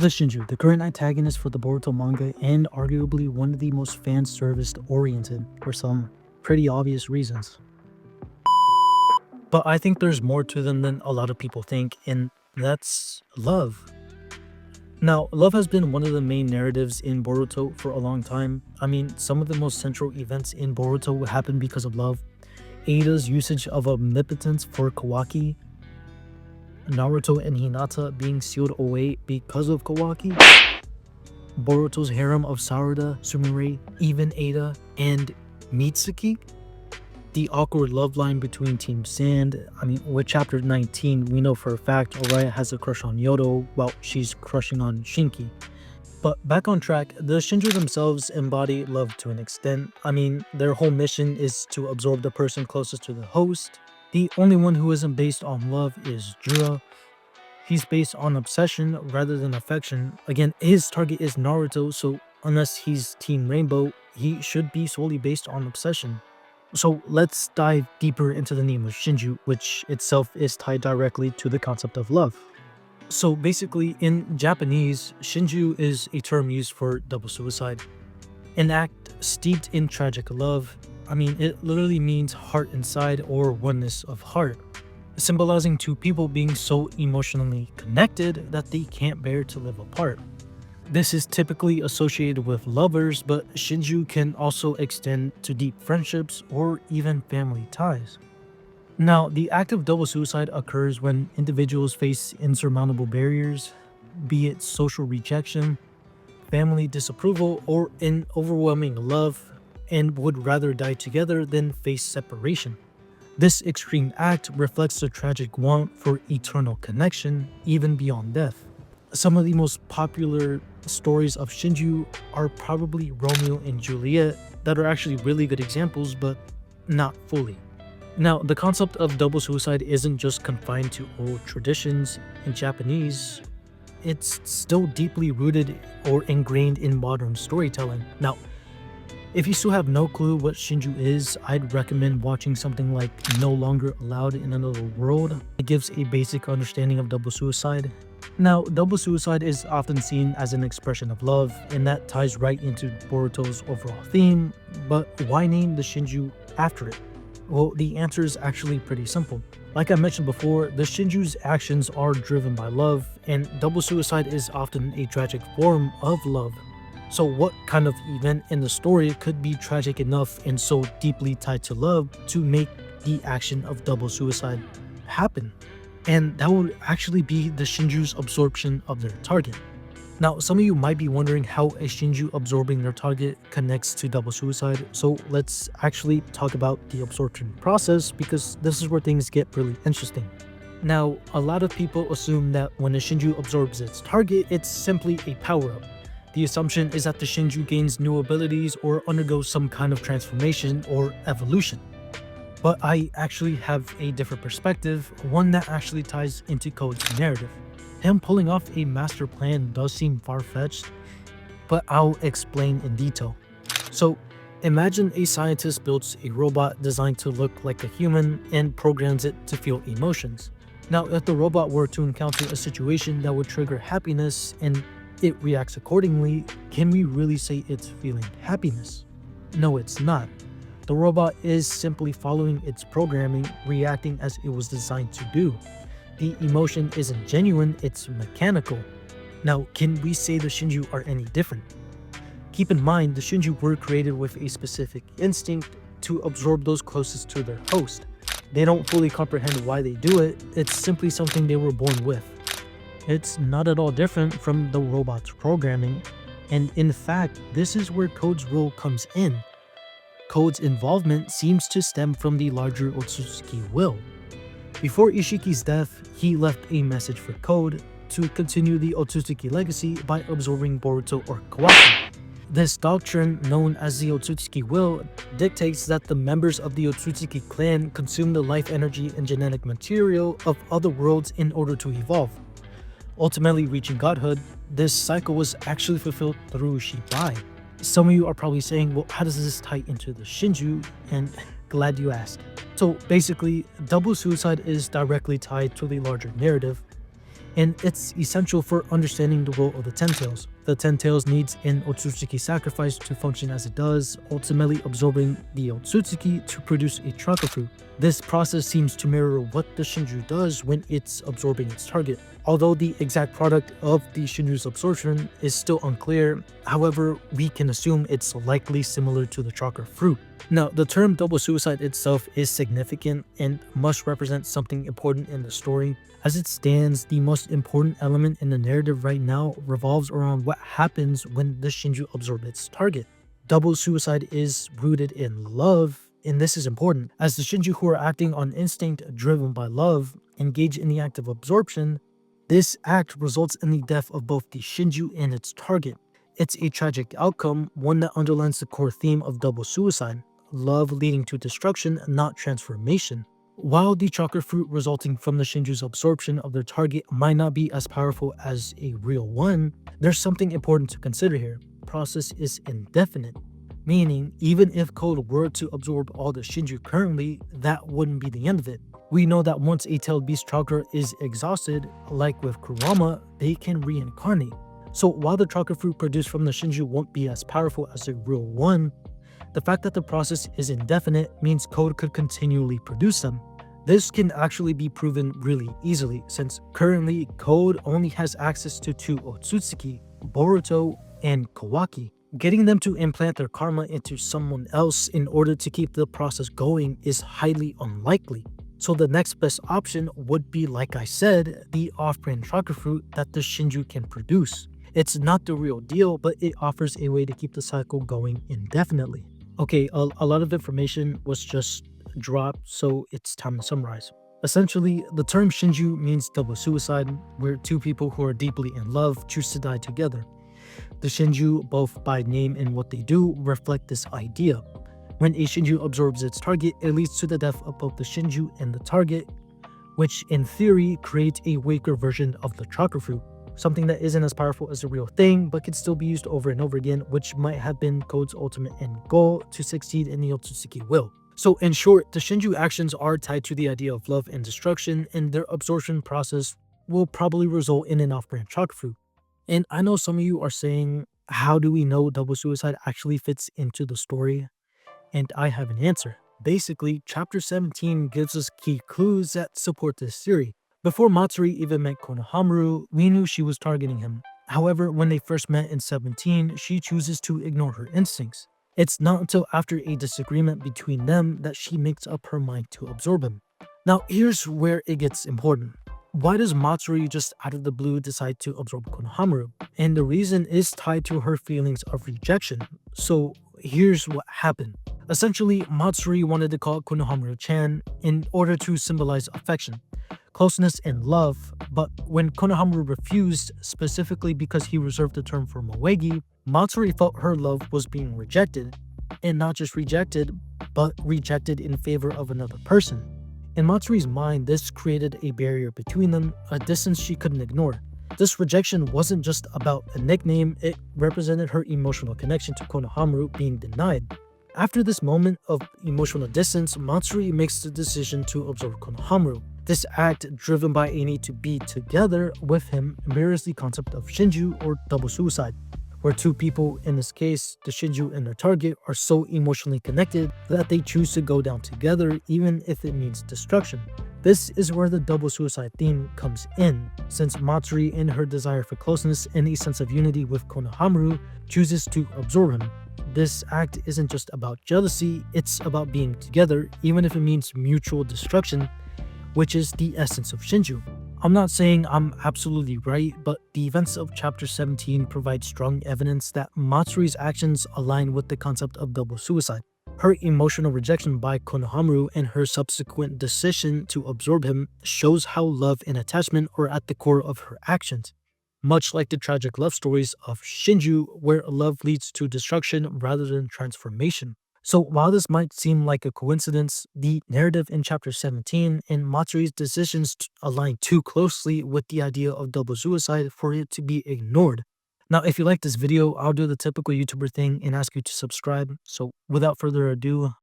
The Shinju, the current antagonist for the Boruto manga and arguably one of the most fan service oriented for some pretty obvious reasons. But I think there's more to them than a lot of people think, and that's love. Now, love has been one of the main narratives in Boruto for a long time. I mean, some of the most central events in Boruto happen because of love. Ada's usage of omnipotence for Kawaki, Naruto and Hinata being sealed away because of Kawaki, Boruto's harem of Sarada, Sumire, even Ada, and Mitsuki, the awkward love line between Team Sand. I mean, with chapter 19, we know for a fact Araya has a crush on Yodo while she's crushing on Shinki. But back on track, the Shinju themselves embody love to an extent. I mean, their whole mission is to absorb the person closest to the host. The only one who isn't based on love is Jura. He's based on obsession rather than affection. Again, his target is Naruto, so unless he's Team Rainbow, he should be solely based on obsession. So let's dive deeper into the name of Shinju, which itself is tied directly to the concept of love. So basically, in Japanese, Shinju is a term used for double suicide, an act steeped in tragic love. I mean, it literally means heart inside or oneness of heart, symbolizing two people being so emotionally connected that they can't bear to live apart. This is typically associated with lovers, but Shinju can also extend to deep friendships or even family ties. Now, the act of double suicide occurs when individuals face insurmountable barriers, be it social rejection, family disapproval, or an overwhelming love, and would rather die together than face separation. This extreme act reflects the tragic want for eternal connection, even beyond death. Some of the most popular stories of Shinju are probably Romeo and Juliet, that are actually really good examples, but not fully. Now, the concept of double suicide isn't just confined to old traditions in Japanese, it's still deeply rooted or ingrained in modern storytelling. Now, if you still have no clue what Shinju is, I'd recommend watching something like No Longer Allowed in Another World. It gives a basic understanding of double suicide. Now, double suicide is often seen as an expression of love, and that ties right into Boruto's overall theme, but why name the Shinju after it? Well, the answer is actually pretty simple. Like I mentioned before, the Shinju's actions are driven by love, and double suicide is often a tragic form of love. So what kind of event in the story could be tragic enough and so deeply tied to love to make the action of double suicide happen? And that would actually be the Shinju's absorption of their target. Now, some of you might be wondering how a Shinju absorbing their target connects to double suicide, so let's actually talk about the absorption process, because this is where things get really interesting. Now, a lot of people assume that when a Shinju absorbs its target, it's simply a power-up. The assumption is that the Shinju gains new abilities or undergoes some kind of transformation or evolution. But I actually have a different perspective, one that actually ties into Code's narrative. Him pulling off a master plan does seem far-fetched, but I'll explain in detail. So, imagine a scientist builds a robot designed to look like a human and programs it to feel emotions. Now, if the robot were to encounter a situation that would trigger happiness and it reacts accordingly, can we really say it's feeling happiness? No, it's not. The robot is simply following its programming, reacting as it was designed to do. The emotion isn't genuine, it's mechanical. Now, can we say the Shinju are any different? Keep in mind, the Shinju were created with a specific instinct to absorb those closest to their host. They don't fully comprehend why they do it, it's simply something they were born with. It's not at all different from the robot's programming, and in fact, this is where Code's role comes in. Code's involvement seems to stem from the larger Otsutsuki will. Before Ishiki's death, he left a message for Code to continue the Otsutsuki legacy by absorbing Boruto or Kawaki. This doctrine, known as the Otsutsuki will, dictates that the members of the Otsutsuki clan consume the life energy and genetic material of other worlds in order to evolve. Ultimately reaching godhood, this cycle was actually fulfilled through Shibai. Some of you are probably saying, well, how does this tie into the Shinju? And glad you asked. So basically, double suicide is directly tied to the larger narrative. and it's essential for understanding the role of the Ten Tails. The Ten Tails needs an Otsutsuki sacrifice to function as it does, ultimately absorbing the Otsutsuki to produce a chakra fruit. This process seems to mirror what the Shinju does when it's absorbing its target. Although the exact product of the Shinju's absorption is still unclear, however, we can assume it's likely similar to the chakra fruit. Now, the term double suicide itself is significant and must represent something important in the story. As it stands, the most important element in the narrative right now revolves around what happens when the Shinju absorb its target. Double suicide is rooted in love, and this is important, as the Shinju who are acting on instinct driven by love engage in the act of absorption. This act results in the death of both the Shinju and its target. It's a tragic outcome, one that underlines the core theme of double suicide, love leading to destruction, not transformation. While the chakra fruit resulting from the Shinju's absorption of their target might not be as powerful as a real one, there's something important to consider here. The process is indefinite, meaning even if Code were to absorb all the Shinju currently, that wouldn't be the end of it. We know that once a tailed beast chakra is exhausted, like with Kurama, they can reincarnate. So while the chakra fruit produced from the Shinju won't be as powerful as a real one, the fact that the process is indefinite means Code could continually produce them. This can actually be proven really easily, since currently Code only has access to 2 Otsutsuki, Boruto and Kawaki. Getting them to implant their karma into someone else in order to keep the process going is highly unlikely. So the next best option would be, like I said, the off-brand chakra fruit that the Shinju can produce. It's not the real deal, but it offers a way to keep the cycle going indefinitely. Okay, a lot of information was just dropped, so it's time to summarize. Essentially, the term Shinju means double suicide, where 2 people who are deeply in love choose to die together. The Shinju, both by name and what they do, reflect this idea. When a Shinju absorbs its target, it leads to the death of both the Shinju and the target, which in theory creates a weaker version of the chakra fruit, something that isn't as powerful as the real thing, but can still be used over and over again, which might have been Code's ultimate end goal to succeed in the Otsutsuki will. So in short, the Shinju actions are tied to the idea of love and destruction, and their absorption process will probably result in an off-brand chakra fruit. And I know some of you are saying, how do we know double suicide actually fits into the story? And I have an answer. Basically, chapter 17 gives us key clues that support this theory. Before Matsuri even met Konohamaru, we knew she was targeting him. However, when they first met in 17, she chooses to ignore her instincts. It's not until after a disagreement between them that she makes up her mind to absorb him. Now, here's where it gets important. Why does Matsuri just out of the blue decide to absorb Konohamaru? And the reason is tied to her feelings of rejection. So here's what happened. Essentially, Matsuri wanted to call Konohamaru-chan in order to symbolize affection, closeness, and love, but when Konohamaru refused, specifically because he reserved the term for Moegi, Matsuri felt her love was being rejected, and not just rejected, but rejected in favor of another person. In Matsuri's mind, this created a barrier between them, a distance she couldn't ignore. This rejection wasn't just about a nickname, it represented her emotional connection to Konohamaru being denied. After this moment of emotional distance, Matsuri makes the decision to absorb Konohamaru. This act, driven by a need to be together with him, mirrors the concept of Shinju or double suicide, where 2 people, in this case the Shinju and their target, are so emotionally connected that they choose to go down together even if it means destruction. This is where the double suicide theme comes in, since Matsuri, in her desire for closeness and a sense of unity with Konohamaru, chooses to absorb him. This act isn't just about jealousy, it's about being together, even if it means mutual destruction, which is the essence of Shinju. I'm not saying I'm absolutely right, but the events of chapter 17 provide strong evidence that Matsuri's actions align with the concept of double suicide. Her emotional rejection by Konohamaru and her subsequent decision to absorb him shows how love and attachment are at the core of her actions. Much like the tragic love stories of Shinju, where love leads to destruction rather than transformation. So while this might seem like a coincidence, the narrative in chapter 17 and Matsuri's decisions align too closely with the idea of double suicide for it to be ignored. Now, if you like this video, I'll do the typical YouTuber thing and ask you to subscribe. So without further ado,